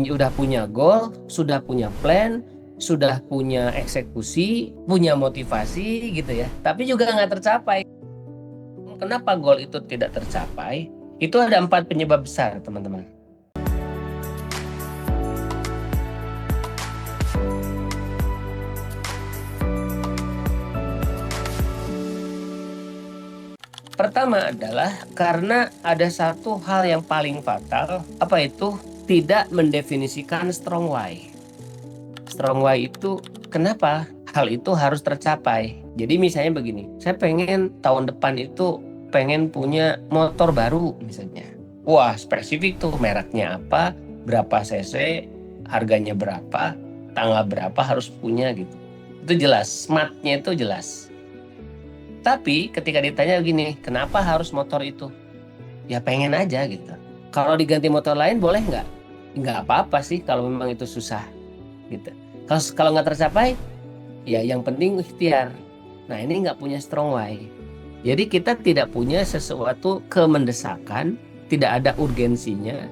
Udah punya goal, sudah punya plan, sudah punya eksekusi, punya motivasi gitu ya, tapi juga nggak tercapai. Kenapa goal itu tidak tercapai? Itu ada 4 penyebab besar, teman-teman. Pertama adalah karena ada satu hal yang paling fatal, apa itu? Tidak mendefinisikan strong why. Strong why itu kenapa hal itu harus tercapai. Jadi misalnya begini, saya pengen tahun depan itu pengen punya motor baru misalnya. Wah, spesifik tuh, mereknya apa, berapa cc, harganya berapa, tanggal berapa harus punya gitu. Itu jelas, smartnya itu jelas. Tapi ketika ditanya gini, kenapa harus motor itu? Ya pengen aja gitu. Kalau diganti motor lain boleh nggak? Nggak apa-apa sih kalau memang itu susah gitu. Kalau nggak tercapai, ya yang penting ikhtiar. Nah ini nggak punya strong why. Jadi kita tidak punya sesuatu kemendesakan, tidak ada urgensinya,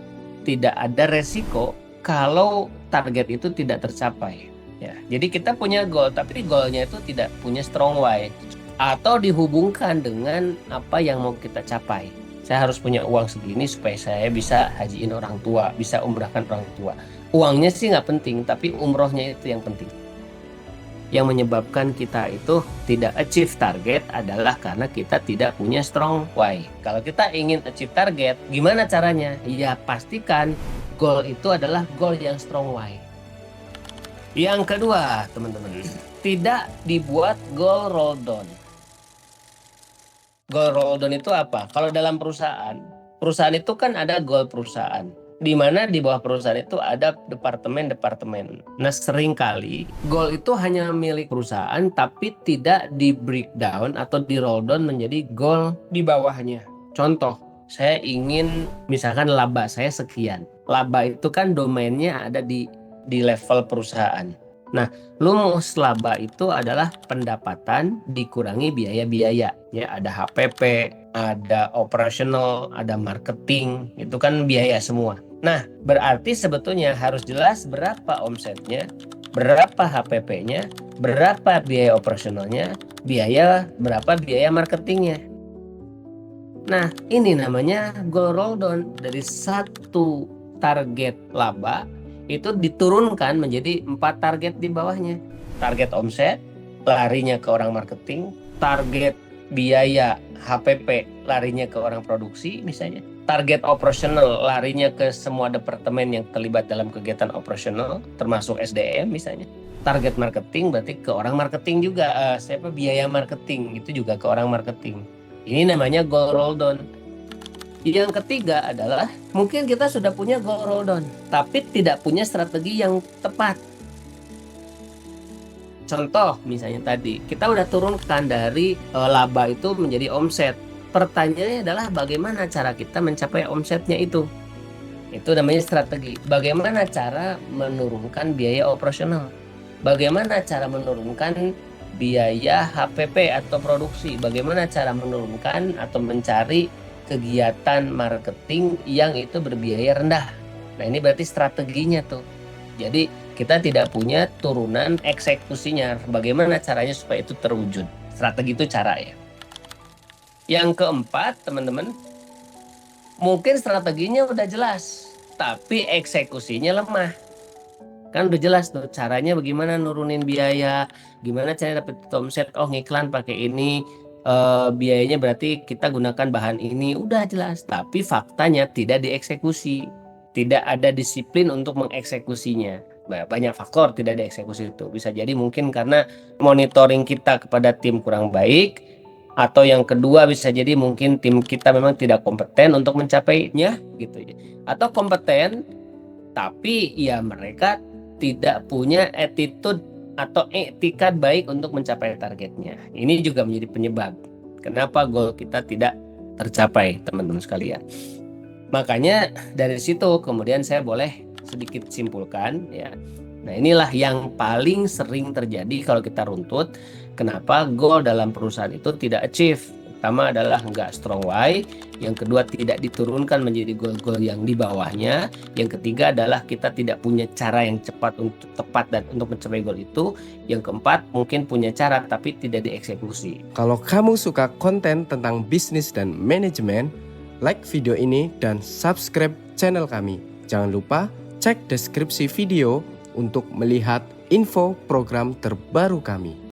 tidak ada resiko kalau target itu tidak tercapai. Ya, jadi kita punya goal, tapi goalnya itu tidak punya strong why atau dihubungkan dengan apa yang mau kita capai. Saya harus punya uang segini supaya saya bisa hajiin orang tua, bisa umrahkan orang tua. Uangnya sih nggak penting, tapi umrohnya itu yang penting. Yang menyebabkan kita itu tidak achieve target adalah karena kita tidak punya strong why. Kalau kita ingin achieve target, gimana caranya? Ya pastikan goal itu adalah goal yang strong why. Yang kedua, teman-teman, tidak dibuat goal roll down. Goal roll down itu apa? Kalau dalam perusahaan itu kan ada goal perusahaan, di mana di bawah perusahaan itu ada departemen-departemen. Nah, seringkali goal itu hanya milik perusahaan, tapi tidak di breakdown atau di roll down menjadi goal di bawahnya. Contoh, saya ingin misalkan laba saya sekian. Laba itu kan domainnya ada di level perusahaan. Nah, rumus laba itu adalah pendapatan dikurangi biaya-biaya. Ya, ada HPP, ada operasional, ada marketing, itu kan biaya semua. Nah, berarti sebetulnya harus jelas berapa omsetnya, berapa HPP-nya, berapa biaya operasionalnya, berapa biaya marketingnya. Nah, ini namanya goal roll down. Dari satu target laba itu diturunkan menjadi 4 target di bawahnya. Target omset, larinya ke orang marketing. Target biaya HPP, larinya ke orang produksi misalnya. Target operasional, larinya ke semua departemen yang terlibat dalam kegiatan operasional, termasuk SDM misalnya. Target marketing berarti ke orang marketing juga. Biaya marketing itu juga ke orang marketing. Ini namanya goal roll down. Yang ketiga adalah mungkin kita sudah punya goal roll down, tapi tidak punya strategi yang tepat. Contoh misalnya tadi, kita udah turunkan dari laba itu menjadi omset. Pertanyaannya adalah bagaimana cara kita mencapai omsetnya itu. Itu namanya strategi. Bagaimana cara menurunkan biaya operasional? Bagaimana cara menurunkan biaya HPP atau produksi? Bagaimana cara menurunkan atau mencari kegiatan marketing yang itu berbiaya rendah? Nah, ini berarti strateginya tuh. Jadi, kita tidak punya turunan eksekusinya. Bagaimana caranya supaya itu terwujud? Strategi itu cara ya. Yang keempat, teman-teman, mungkin strateginya udah jelas, tapi eksekusinya lemah. Kan udah jelas tuh caranya bagaimana nurunin biaya, gimana cara dapet omset, oh ngiklan pakai ini, biayanya berarti kita gunakan bahan ini, udah jelas. Tapi faktanya tidak dieksekusi, tidak ada disiplin untuk mengeksekusinya. Banyak faktor tidak dieksekusi itu. Bisa jadi mungkin karena monitoring kita kepada tim kurang baik, atau yang kedua bisa jadi mungkin tim kita memang tidak kompeten untuk mencapainya gitu ya. Atau kompeten tapi ya mereka tidak punya attitude atau etikat baik untuk mencapai targetnya. Ini juga menjadi penyebab kenapa goal kita tidak tercapai, teman-teman sekalian. Makanya dari situ kemudian saya boleh sedikit simpulkan ya. Nah, inilah yang paling sering terjadi kalau kita runtut, kenapa goal dalam perusahaan itu tidak achieve. pertama adalah nggak strong why, yang kedua tidak diturunkan menjadi goal-goal yang di bawahnya, yang ketiga adalah kita tidak punya cara yang tepat dan untuk mencapai goal itu, yang keempat mungkin punya cara tapi tidak dieksekusi. Kalau kamu suka konten tentang bisnis dan manajemen, like video ini dan subscribe channel kami. Jangan lupa cek deskripsi video untuk melihat info program terbaru kami.